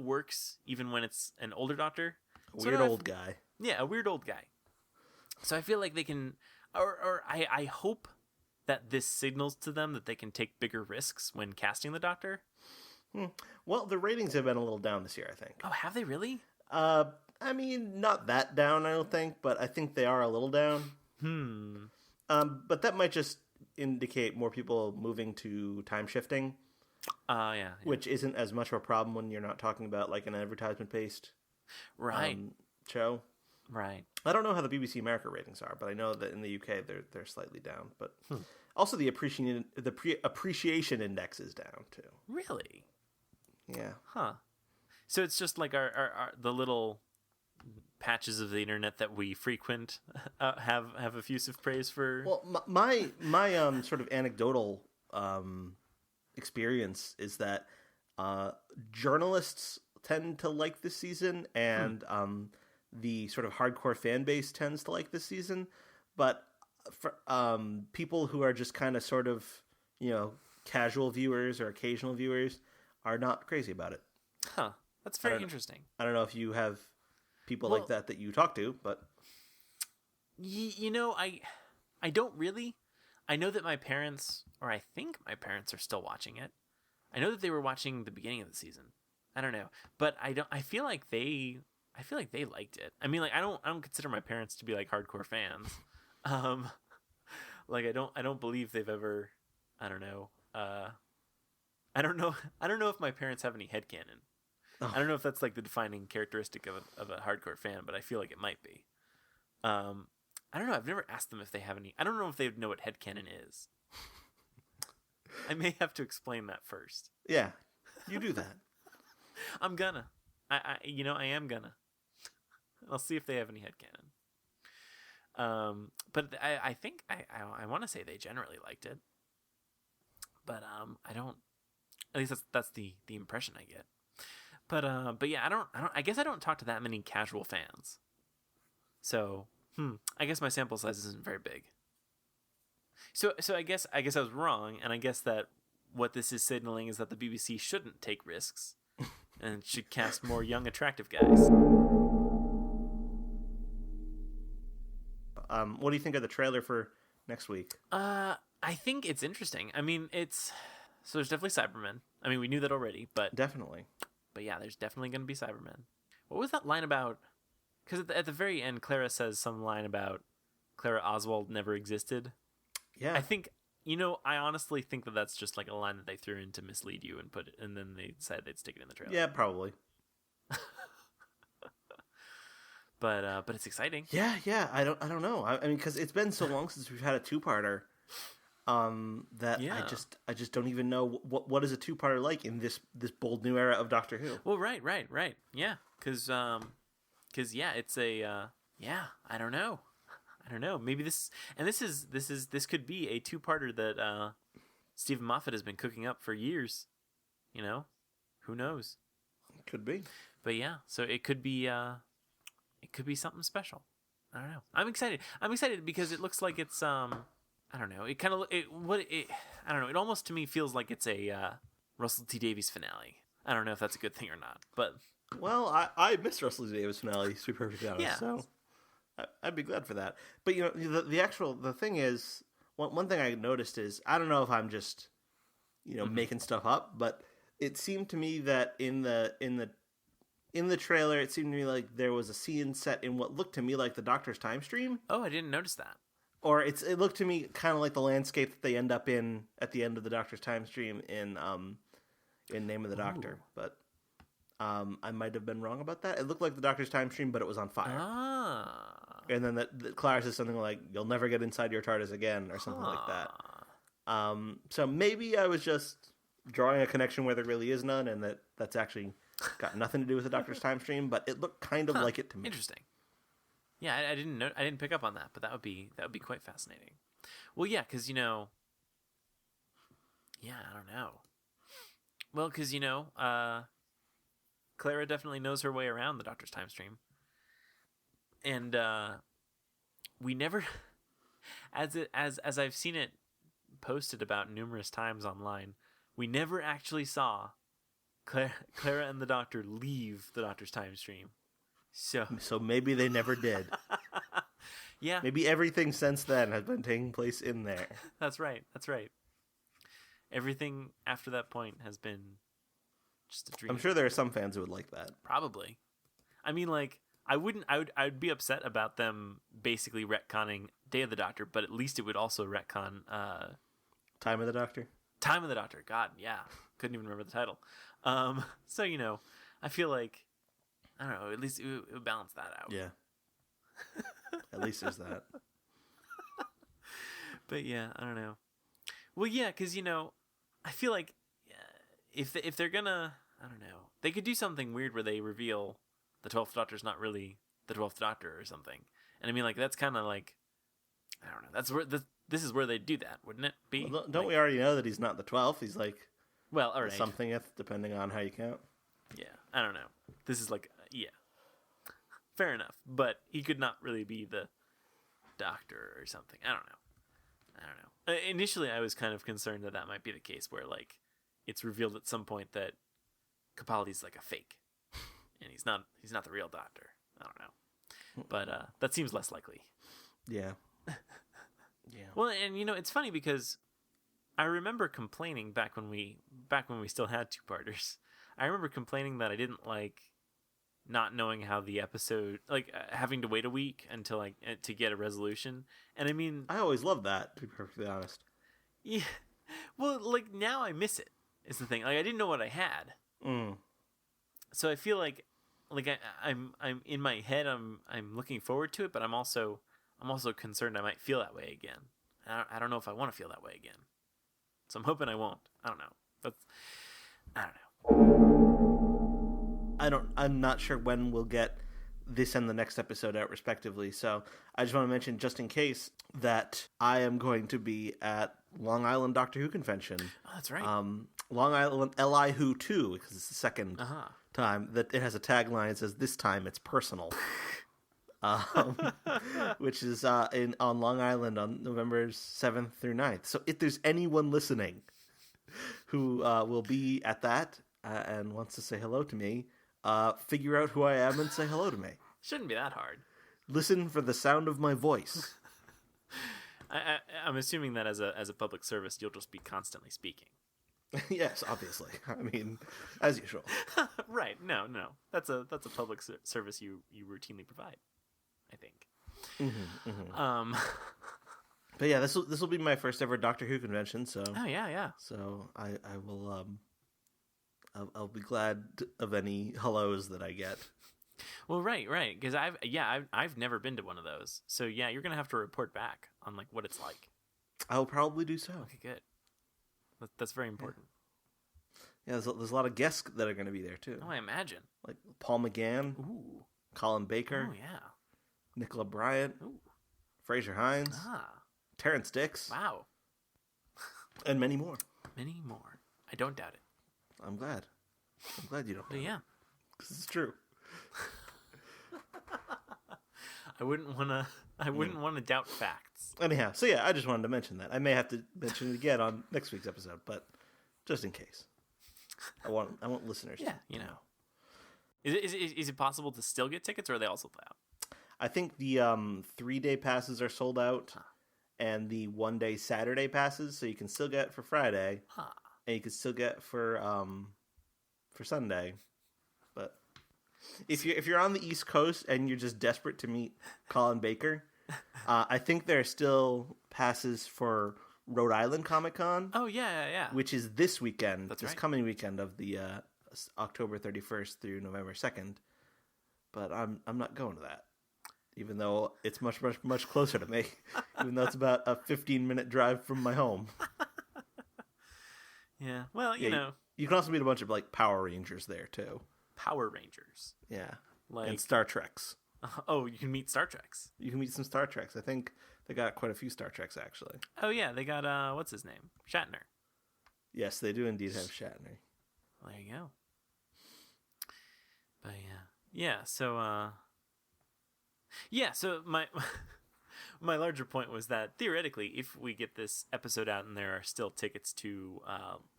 works even when it's an older doctor. Weird old guy. Yeah, a weird old guy. So I feel like they can, or I hope that this signals to them that they can take bigger risks when casting the doctor. Well, the ratings have been a little down this year, I think. Oh, have they really? I mean, not that down, I don't think, but I think they are a little down. But that might just indicate more people moving to time shifting. Yeah. Which isn't as much of a problem when you're not talking about like an advertisement based right show. Right. I don't know how the BBC America ratings are, but I know that in the UK they're slightly down. But also the appreciation index is down too. Really? Yeah. Huh. So it's just like our the little patches of the internet that we frequent have effusive praise for. Well, my sort of anecdotal experience is that journalists tend to like this season, and the sort of hardcore fan base tends to like this season. But for people who are just kind of sort of, casual viewers or occasional viewers are not crazy about it. Huh. That's very interesting. I don't know if you have people like that you talk to, but I don't really. I know that my parents, or I think my parents, are still watching it. I know that they were watching the beginning of the season. I don't know, but I feel like they liked it. I mean, like I don't consider my parents to be like hardcore fans. Like I don't believe they've ever. I don't know. I don't know if my parents have any headcanon. Oh. I don't know if that's like the defining characteristic of a hardcore fan, but I feel like it might be. I don't know. I've never asked them if they have any. I don't know if they know what headcanon is. I may have to explain that first. Yeah, you do that. I'm gonna. I am gonna. I'll see if they have any headcanon. But I think I want to say they generally liked it. But I don't. At least that's the impression I get. But yeah, I guess I don't talk to that many casual fans. So, I guess my sample size isn't very big. So I guess I was wrong, and I guess that what this is signaling is that the BBC shouldn't take risks and should cast more young, attractive guys. What do you think of the trailer for next week? I think it's interesting. I mean, so there's definitely Cybermen. I mean, we knew that already, but definitely. But yeah, there's definitely going to be Cybermen. What was that line about? Because at the very end, Clara says some line about Clara Oswald never existed. Yeah. I think, I honestly think that that's just like a line that they threw in to mislead you and then they decided they'd stick it in the trailer. Yeah, probably. But it's exciting. Yeah. I don't know. I mean, because it's been so long since we've had a two-parter. That I just don't even know what is a two-parter like in this bold new era of Doctor Who. Well, right. Yeah, because it's a I don't know. Maybe this could be a two-parter that Stephen Moffat has been cooking up for years. Who knows? Could be. But yeah, so it could be something special. I don't know. I'm excited because it looks like it's I don't know. It kind of I don't know. It almost to me feels like it's a Russell T Davies finale. I don't know if that's a good thing or not, but I miss Russell T Davies finale, to be perfectly honest. Yeah. So I'd be glad for that. But the thing is, one thing I noticed is, I don't know if I'm just making stuff up, but it seemed to me that in the trailer, it seemed to me like there was a scene set in what looked to me like the Doctor's time stream. Oh, I didn't notice that. Or it looked to me kind of like the landscape that they end up in at the end of the Doctor's time stream in Name of the Doctor. But I might have been wrong about that. It looked like the Doctor's time stream, but it was on fire. And then Clara says something like, "You'll never get inside your TARDIS again," or something like that. So maybe I was just drawing a connection where there really is none, and that's actually got nothing to do with the Doctor's time stream. But it looked kind of like it to me. Interesting. Yeah, I didn't pick up on that, but that would be quite fascinating. Well, yeah, because I don't know. Well, because Clara definitely knows her way around the Doctor's time stream, and we never, as I've seen it posted about numerous times online, we never actually saw Clara and the Doctor leave the Doctor's time stream. So maybe they never did. Yeah. Maybe everything since then has been taking place in there. That's right. Everything after that point has been just a dream. I'm sure there are some fans who would like that. Probably. I mean, like, I would be upset about them basically retconning Day of the Doctor, but at least it would also retcon Time of the Doctor. Time of the Doctor. God, yeah. Couldn't even remember the title. So, I feel like, I don't know, at least it would balance that out. Yeah. At least there's that. But yeah, I don't know. Well, yeah, because I feel like if they're gonna, I don't know, they could do something weird where they reveal the 12th Doctor's not really the 12th Doctor or something. And I mean, like, that's kind of like, I don't know. That's where this is where they do that, wouldn't it be? Well, don't we already know that he's not the 12th? He's like, well, all right, something if depending on how you count. Yeah, I don't know. This is like, yeah, fair enough. But he could not really be the Doctor or something. I don't know. Initially, I was kind of concerned that might be the case, where like it's revealed at some point that Capaldi's like a fake, and he's not the real Doctor. I don't know, but that seems less likely. Yeah. Yeah. Well, and it's funny because I remember complaining back when we still had two-parters. I remember complaining that I didn't like not knowing how the episode, like having to wait a week until to get a resolution. And I mean, I always loved that, to be perfectly honest. Yeah. Well, like now I miss it. Is the thing. Like I didn't know what I had. So I feel like I'm in my head. I'm looking forward to it, but I'm also concerned I might feel that way again. I don't know if I want to feel that way again. So I'm hoping I won't. I don't know. But I don't know. I'm not sure when we'll get this and the next episode out respectively. So I just want to mention, just in case, that I am going to be at Long Island Doctor Who convention. Oh, that's right. Long Island Li Who 2, because it's the second time that it has a tagline that says, "This time it's personal." Which is on Long Island on November 7th through 9th. So if there's anyone listening who will be at that and wants to say hello to me, figure out who I am and say hello to me. Shouldn't be that hard. Listen for the sound of my voice. I'm assuming that as a public service, you'll just be constantly speaking. Yes, obviously. I mean, as usual. Right. No. That's a public service you routinely provide, I think. But yeah, this will be my first ever Doctor Who convention. So yeah. So I will I'll be glad of any hellos that I get. Well, right, because I've never been to one of those. So yeah, you're gonna have to report back on like what it's like. I'll probably do so. Okay, good. That's very important. Yeah, there's a lot of guests that are going to be there too. Oh, I imagine. Like Paul McGann, Ooh, Colin Baker, oh yeah, Nicola Bryant, ooh, Fraser Hines, Terrence Dix, wow, and many more. Many more. I don't doubt it. I'm glad you don't. But yeah, because it's true. I wouldn't want to doubt facts. Anyhow, so yeah, I just wanted to mention that. I may have to mention it again on next week's episode, but just in case, I want listeners. Yeah, to know. Is it possible to still get tickets, or are they all sold out? I think the 3-day passes are sold out, and the 1-day Saturday passes, so you can still get for Friday, and you can still get for Sunday. But if you're on the East Coast and you're just desperate to meet Colin Baker, I think there are still passes for Rhode Island Comic Con. Oh yeah. Which is this weekend. That's this right. Coming weekend of the October 31st through November 2nd. But I'm not going to that, even though it's much closer to me. Even though it's about a 15-minute drive from my home. Yeah. Well, you know, you can also meet a bunch of like Power Rangers there too. Power Rangers. Yeah. Like, and Star Treks. Oh, you can meet Star Treks. You can meet some Star Treks. I think they got quite a few Star Treks, actually. Oh, yeah. They got, what's his name? Shatner. Yes, they do indeed have Shatner. Well, there you go. But, yeah. Yeah, so my my larger point was that, theoretically, if we get this episode out and there are still tickets to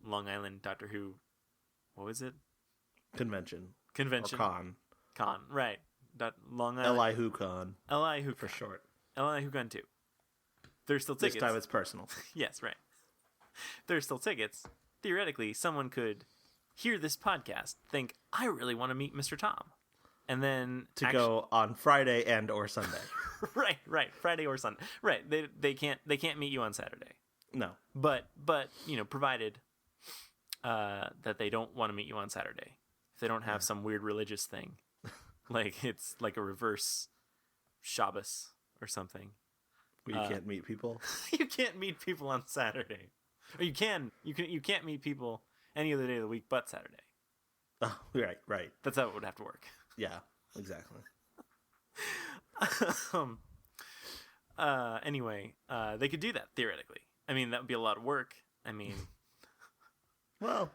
Long Island Doctor Who, what was it? Convention. Or Con, right. Long Island. Li Who Con. Li Who for short. Li Who Con 2. There's still tickets. This time it's personal. Yes, right. There's still tickets. Theoretically, someone could hear this podcast, think, I really want to meet Mr. Tom. And then go on Friday and or Sunday. Right. Friday or Sunday. Right. They can't meet you on Saturday. No. But provided that they don't want to meet you on Saturday. If they don't have some weird religious thing. Like it's like a reverse Shabbos or something. Where you can't meet people. You can't meet people on Saturday, or you can't meet people any other day of the week but Saturday. Oh, right. That's how it would have to work. Yeah, exactly. Anyway, they could do that theoretically. I mean, that would be a lot of work. I mean, well,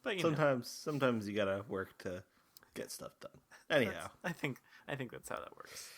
but sometimes you gotta work to get stuff done. Anyhow, I think that's how that works.